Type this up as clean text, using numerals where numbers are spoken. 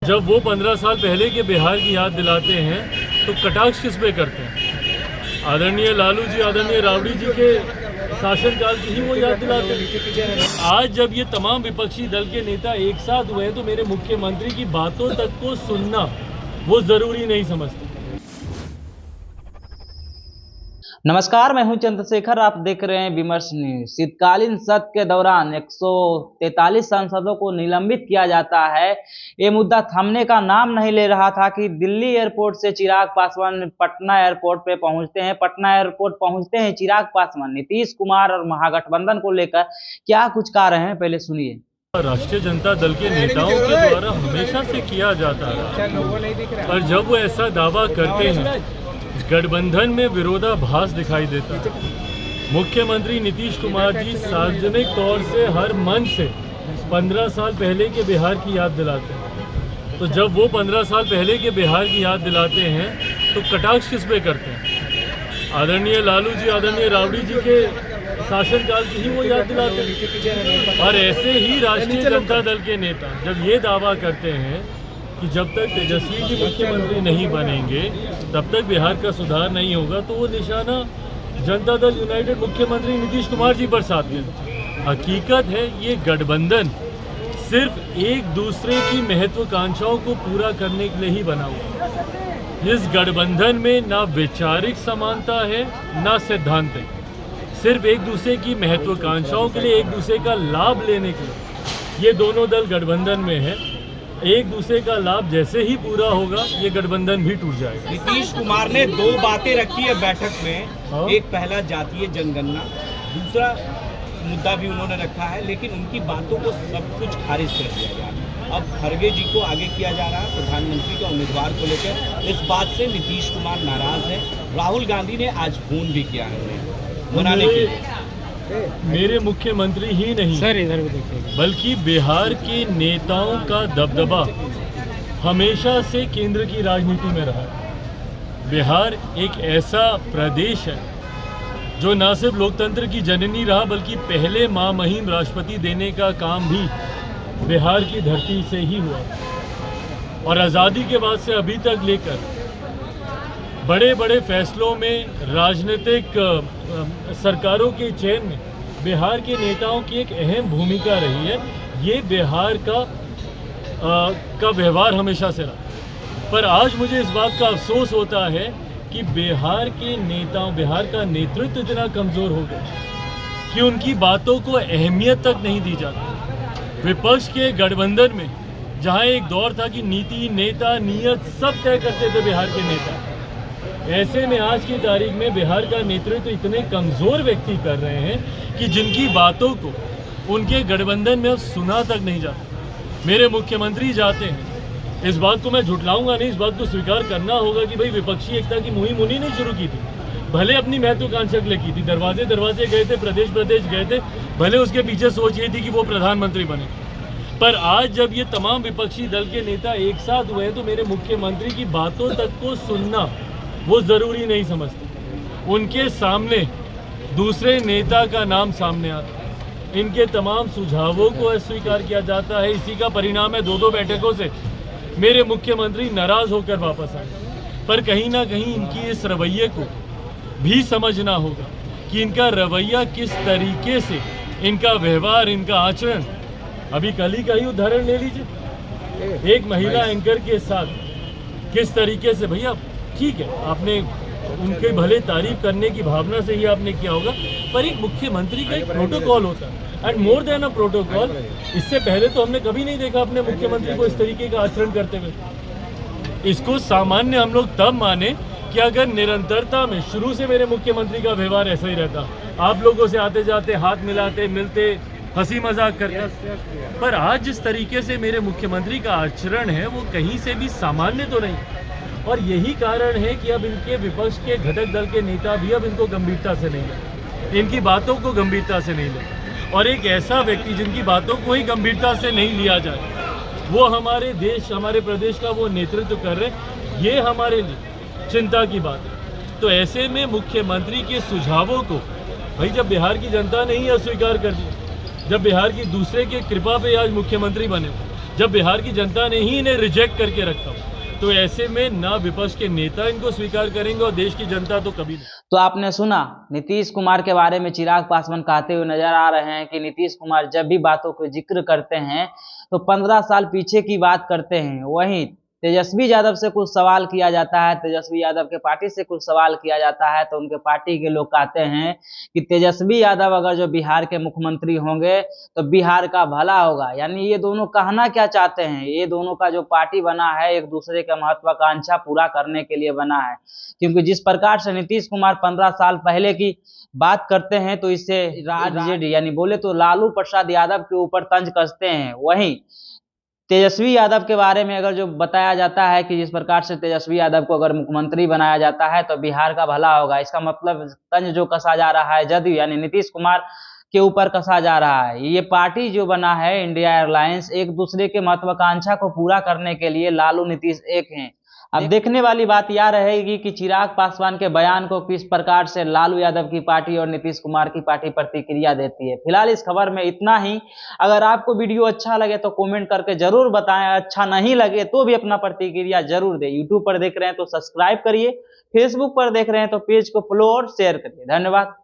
जब वो 15 साल पहले के बिहार की याद दिलाते हैं तो कटाक्ष किस पे करते हैं? आदरणीय लालू जी, आदरणीय राबड़ी जी के शासनकाल की ही वो याद दिलाते हैं। आज जब ये तमाम विपक्षी दल के नेता एक साथ हुए हैं तो मेरे मुख्यमंत्री की बातों तक को सुनना वो जरूरी नहीं समझते। नमस्कार, मैं हूं चंद्रशेखर। आप देख रहे हैं विमर्श न्यूज। शीतकालीन सत्र के दौरान 143 सांसदों को निलंबित किया जाता है। ये मुद्दा थमने का नाम नहीं ले रहा था कि दिल्ली एयरपोर्ट से चिराग पासवान पटना एयरपोर्ट पे पहुंचते हैं। पटना एयरपोर्ट पहुंचते हैं चिराग पासवान नीतीश कुमार और महागठबंधन को लेकर क्या कुछ कह रहे हैं, पहले सुनिए। राष्ट्रीय जनता दल के नेताओं के द्वारा हमेशा से किया जाता है, पर जब वो ऐसा दावा करते हैं गठबंधन में विरोधाभास दिखाई देता है। मुख्यमंत्री नीतीश कुमार जी सार्वजनिक तौर से हर मंच से 15 साल पहले के बिहार की याद दिलाते हैं। तो जब वो 15 साल पहले के बिहार की याद दिलाते हैं तो कटाक्ष किस पे करते हैं? आदरणीय लालू जी, आदरणीय राबड़ी जी के शासनकाल की ही वो याद दिलाते हैं। और ऐसे ही राष्ट्रीय जनता दल के नेता जब ये दावा करते हैं कि जब तक तेजस्वी जी मुख्यमंत्री नहीं बनेंगे तब तक बिहार का सुधार नहीं होगा, तो वो निशाना जनता दल यूनाइटेड मुख्यमंत्री नीतीश कुमार जी पर साधते हैं। हकीकत है ये गठबंधन सिर्फ एक दूसरे की महत्वाकांक्षाओं को पूरा करने के लिए ही बना हुआ। इस गठबंधन में ना वैचारिक समानता है ना सिद्धांत है। सिर्फ एक दूसरे की महत्वाकांक्षाओं के लिए, एक दूसरे का लाभ लेने के लिए ये दोनों दल गठबंधन में है। एक दूसरे का लाभ जैसे ही पूरा होगा ये गठबंधन भी टूट जाएगा। नीतीश कुमार ने दो बातें रखी है बैठक में। एक पहला जातीय जनगणना, दूसरा मुद्दा भी उन्होंने रखा है, लेकिन उनकी बातों को सब कुछ खारिज कर दिया गया। अब खड़गे जी को आगे किया जा रहा है प्रधानमंत्री का उम्मीदवार को लेकर। इस बात से नीतीश कुमार नाराज है। राहुल गांधी ने आज फोन भी किया है मनाने के लिए। मेरे मुख्यमंत्री ही नहीं सर, इधर भी देखिए, बल्कि बिहार के नेताओं का दबदबा हमेशा से केंद्र की राजनीति में रहा है। बिहार एक ऐसा प्रदेश है जो न सिर्फ लोकतंत्र की जननी रहा बल्कि पहले महामहिम राष्ट्रपति देने का काम भी बिहार की धरती से ही हुआ। और आज़ादी के बाद से अभी तक लेकर बड़े बड़े फैसलों में, राजनीतिक सरकारों के चयन में बिहार के नेताओं की एक अहम भूमिका रही है। ये बिहार का व्यवहार हमेशा से रहा। पर आज मुझे इस बात का अफसोस होता है कि बिहार के नेताओं, बिहार का नेतृत्व इतना कमज़ोर हो गया कि उनकी बातों को अहमियत तक नहीं दी जाती। विपक्ष के गठबंधन में जहाँ एक दौर था कि नीति, नेता, नीयत सब तय करते थे बिहार के नेता, ऐसे में आज की तारीख में बिहार का नेतृत्व इतने कमज़ोर व्यक्ति कर रहे हैं कि जिनकी बातों को उनके गठबंधन में अब सुना तक नहीं जाता। मेरे मुख्यमंत्री जाते हैं, इस बात को मैं झुठलाऊंगा नहीं, इस बात को स्वीकार करना होगा कि भाई विपक्षी एकता की मुहिम उन्हीं ने शुरू की थी। भले अपनी महत्वाकांक्षा के लिए की थी, दरवाजे दरवाजे गए थे, प्रदेश प्रदेश गए थे, भले उसके पीछे सोच ये थी कि वो प्रधानमंत्री बने। पर आज जब ये तमाम विपक्षी दल के नेता एक साथ हुए हैं तो मेरे मुख्यमंत्री की बातों तक को सुनना वो ज़रूरी नहीं समझते। उनके सामने दूसरे नेता का नाम सामने आता है, इनके तमाम सुझावों को अस्वीकार किया जाता है। इसी का परिणाम है 2-2 बैठकों से मेरे मुख्यमंत्री नाराज़ होकर वापस आए। पर कहीं ना कहीं इनकी इस रवैये को भी समझना होगा कि इनका रवैया किस तरीके से, इनका व्यवहार, इनका आचरण। अभी कल ही का ही उदाहरण ले लीजिए, एक महिला एंकर के साथ किस तरीके से, भैया ठीक है आपने उनके भले तारीफ करने की भावना से ही आपने किया होगा, पर एक मुख्यमंत्री का एक प्रोटोकॉल होता है, and more than a protocol. इससे पहले तो हमने कभी नहीं देखा अपने मुख्यमंत्री को इस तरीके का आचरण करते हुए। इसको सामान्य हम लोग तब माने कि अगर निरंतरता में शुरू से मेरे मुख्यमंत्री का व्यवहार ऐसा ही रहता, आप लोगों से आते जाते हाथ मिलाते, मिलते, हंसी मजाक करते। पर आज जिस तरीके से मेरे मुख्यमंत्री का आचरण है वो कहीं से भी सामान्य तो नहीं। और यही कारण है कि अब इनके विपक्ष के घटक दल के नेता भी अब इनको गंभीरता से नहीं ले, इनकी बातों को गंभीरता से नहीं ले। और एक ऐसा व्यक्ति जिनकी बातों को ही गंभीरता से नहीं लिया जाए, वो हमारे देश, हमारे प्रदेश का वो नेतृत्व कर रहे, ये हमारे लिए चिंता की बात है। तो ऐसे में मुख्यमंत्री के सुझावों को भाई जब बिहार की जनता ने ही अस्वीकार कर दिया, जब बिहार की दूसरे की कृपा पे आज मुख्यमंत्री बने, जब बिहार की जनता ने ही इन्हें रिजेक्ट करके रखा हो, तो ऐसे में ना विपक्ष के नेता इनको स्वीकार करेंगे और देश की जनता तो कभी नहीं। तो आपने सुना नीतीश कुमार के बारे में चिराग पासवान कहते हुए नजर आ रहे हैं कि नीतीश कुमार जब भी बातों को जिक्र करते हैं तो 15 साल पीछे की बात करते हैं। वहीं तेजस्वी यादव से कुछ सवाल किया जाता है, तेजस्वी यादव के पार्टी से कुछ सवाल किया जाता है तो उनके पार्टी के लोग कहते हैं कि तेजस्वी यादव अगर जो बिहार के मुख्यमंत्री होंगे तो बिहार का भला होगा। यानी ये दोनों कहना क्या चाहते हैं, ये दोनों का जो पार्टी बना है एक दूसरे का महत्वाकांक्षा पूरा करने के लिए बना है। क्योंकि जिस प्रकार से नीतीश कुमार 15 साल पहले की बात करते हैं तो इससे राजजेडी यानी बोले तो लालू प्रसाद यादव के ऊपर तंज कसते हैं। वहीं तेजस्वी यादव के बारे में अगर जो बताया जाता है कि जिस प्रकार से तेजस्वी यादव को अगर मुख्यमंत्री बनाया जाता है तो बिहार का भला होगा, इसका मतलब तंज जो कसा जा रहा है जदयू यानी नीतीश कुमार के ऊपर कसा जा रहा है। ये पार्टी जो बना है इंडिया एयरलाइंस एक दूसरे के महत्वाकांक्षा को पूरा करने के लिए लालू नीतीश एक हैं। अब देखने वाली बात यह रहेगी कि चिराग पासवान के बयान को किस प्रकार से लालू यादव की पार्टी और नीतीश कुमार की पार्टी प्रतिक्रिया देती है। फिलहाल इस खबर में इतना ही। अगर आपको वीडियो अच्छा लगे तो कमेंट करके जरूर बताएं, अच्छा नहीं लगे तो भी अपना प्रतिक्रिया जरूर दें। यूट्यूब पर देख रहे हैं तो सब्सक्राइब करिए, फेसबुक पर देख रहे हैं तो पेज को फॉलो और शेयर करिए। धन्यवाद।